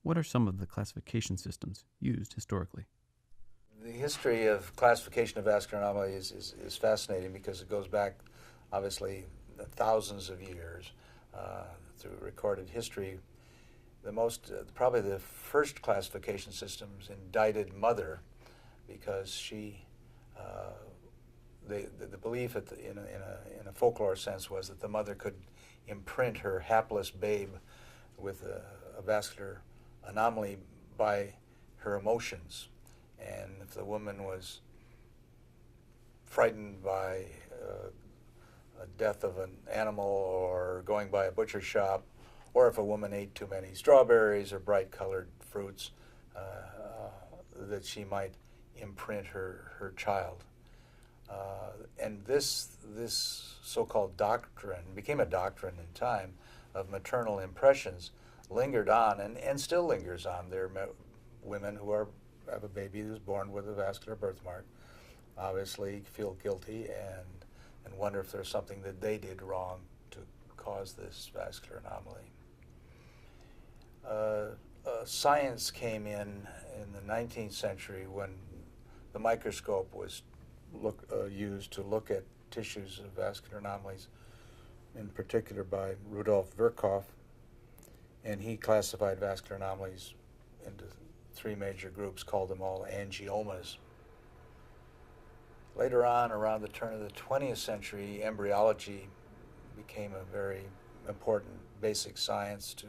What are some of the classification systems used historically? The history of classification of vascular anomalies is fascinating because it goes back, obviously, thousands of years through recorded history. Probably the first classification systems indicted mother because she, the belief in a folklore sense was that the mother could imprint her hapless babe with a vascular anomaly by her emotions. And if the woman was frightened by a death of an animal or going by a butcher shop, or if a woman ate too many strawberries or bright colored fruits, that she might imprint her child. And this so-called doctrine became a doctrine in time of maternal impressions, lingered on and still lingers on. There are women who have a baby who's born with a vascular birthmark, obviously feel guilty and wonder if there's something that they did wrong to cause this vascular anomaly. Science came in the 19th century when the microscope was used to look at tissues of vascular anomalies, in particular by Rudolf Virchow, and he classified vascular anomalies into three major groups, called them all angiomas. Later on, around the turn of the 20th century, embryology became a very important basic science to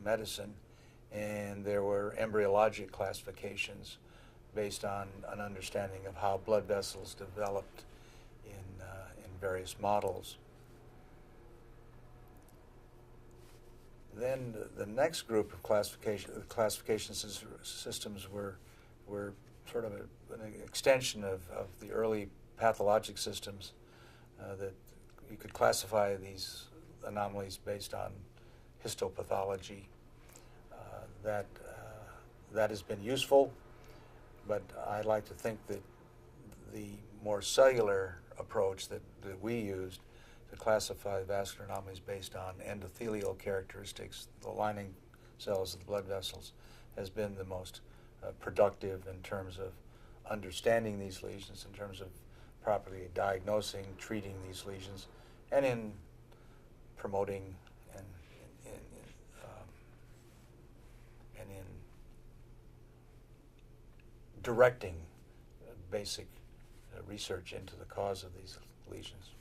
medicine, and there were embryologic classifications based on an understanding of how blood vessels developed in various models. Then the next group of classification systems were sort of an extension of the early pathologic systems, that you could classify these anomalies based on histopathology. That has been useful, but I like to think that the more cellular approach that we used to classify vascular anomalies based on endothelial characteristics, the lining cells of the blood vessels, has been the most productive in terms of understanding these lesions, in terms of properly diagnosing, treating these lesions, and in promoting and in directing basic research into the cause of these lesions.